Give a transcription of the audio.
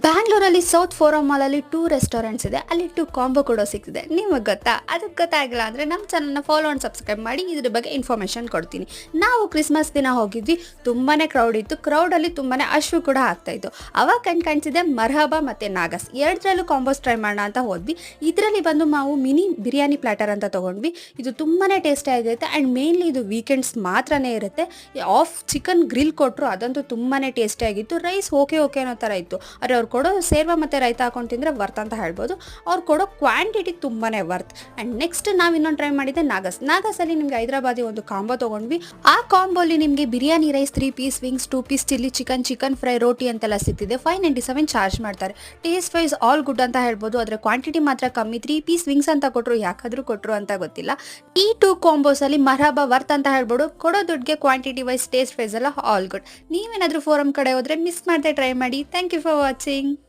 ಬ್ಯಾಂಗ್ಳೂರಲ್ಲಿ south forum ಮಾಲಲ್ಲಿ 2 restaurants ಇದೆ. ಅಲ್ಲಿ 2 ಕಾಂಬೋ ಕೂಡ ಸಿಗ್ತಿದೆ. ನಿಮಗೆ ಗೊತ್ತಾ? ಅದಕ್ಕೆ ಗೊತ್ತಾಗಿಲ್ಲ ಅಂದರೆ ನಮ್ಮ ಚಾನಲ್ನ ಫಾಲೋ ಆ್ಯಂಡ್ ಸಬ್ಸ್ಕ್ರೈಬ್ ಮಾಡಿ, ಇದ್ರ ಬಗ್ಗೆ ಇನ್ಫಾರ್ಮೇಷನ್ ಕೊಡ್ತೀನಿ. ನಾವು ಕ್ರಿಸ್ಮಸ್ ದಿನ ಹೋಗಿದ್ವಿ. ತುಂಬಾ ಕ್ರೌಡ್ ಇತ್ತು. ಕ್ರೌಡಲ್ಲಿ ತುಂಬಾ ಅಶ್ವು ಕೂಡ ಆಗ್ತಾಯಿತ್ತು. ಅವಾಗ ಕಾಣಿಸಿದೆ ಮರ್ಹಬಾ ಮತ್ತು ನಾಗಸ್, ಎರಡರಲ್ಲೂ ಕಾಂಬೋಸ್ ಟ್ರೈ ಮಾಡೋಣ ಅಂತ ಹೋದ್ವಿ. ಇದರಲ್ಲಿ ಬಂದು ನಾವು ಮಿನಿ ಬಿರಿಯಾನಿ ಪ್ಲ್ಯಾಟರ್ ಅಂತ ತೊಗೊಂಡ್ವಿ. ಇದು ತುಂಬಾ ಟೇಸ್ಟಿ ಆಗಿರುತ್ತೆ. ಆ್ಯಂಡ್ ಮೇನ್ಲಿ ಇದು ವೀಕೆಂಡ್ಸ್ ಮಾತ್ರನೇ ಇರುತ್ತೆ. ಆಫ್ ಚಿಕನ್ ಗ್ರಿಲ್ ಕೊಟ್ಟರು, ಅದಂತೂ ತುಂಬಾ ಟೇಸ್ಟಿಯಾಗಿತ್ತು. ರೈಸ್ ಓಕೆ ಅನ್ನೋ ಥರ ಇತ್ತು. ಆದರೆ ಅವ್ರು ಕೊಡೋ ಸೇರ್ವ ಮತ್ತು ರೈತ ಹಾಕೊಂಡು ತಿಂದರೆ ವರ್ತ್ ಅಂತ ಹೇಳ್ಬೋದು. ಅವ್ರು ಕೊಡೋ ಕ್ವಾಂಟಿಟಿ ತುಂಬಾ ವರ್ತ್. ಆ್ಯಂಡ್ ನೆಕ್ಸ್ಟ್ ನಾವು ಇನ್ನೊಂದು ಟ್ರೈ ಮಾಡಿದ್ದೆ ನಾಗಸಲ್ಲಿ ನಿಮಗೆ ಹೈದರಾಬಾದಿ ಒಂದು ಕಾಂಬೋ ತೊಗೊಂಡ್ವಿ. ಆ ಕಾಂಬೋಲಿ ನಿಮಗೆ biryani rice 3 piece wings, 2 piece chilli chicken fry, ರೋಟಿ ಅಂತೆಲ್ಲ ಸಿಗ್ತಿದೆ. 597 ಚಾರ್ಜ್ ಮಾಡ್ತಾರೆ. ಟೇಸ್ಟ್ ವೈಸ್ ಆಲ್ ಗುಡ್ ಅಂತ ಹೇಳ್ಬೋದು. ಆದರೆ ಕ್ವಾಂಟಿಟಿ ಮಾತ್ರ ಕಮ್ಮಿ. 3 ಪೀಸ್ ವಿಂಗ್ಸ್ ಅಂತ ಕೊಟ್ಟರು, ಯಾಕಾದರೂ ಕೊಟ್ಟರು ಅಂತ ಗೊತ್ತಿಲ್ಲ. ಈ 2 ಕಾಂಬೋಸಲ್ಲಿ ಮರ್ಹಬಾ ವರ್ತ್ ಅಂತ ಹೇಳ್ಬೋದು. ಕೊಡೋ ದುಡ್ಡಿಗೆ ಕ್ವಾಂಟಿಟಿ ವೈಸ್ ಟೇಸ್ಟ್ ವೈಸ್ ಎಲ್ಲ ಆಲ್ ಗುಡ್. ನೀವೇನಾದರೂ ಫೋರಮ್ ಕಡೆ ಹೋದರೆ ಮಿಸ್ ಮಾಡದೆ ಟ್ರೈ ಮಾಡಿ. Thank you for watching.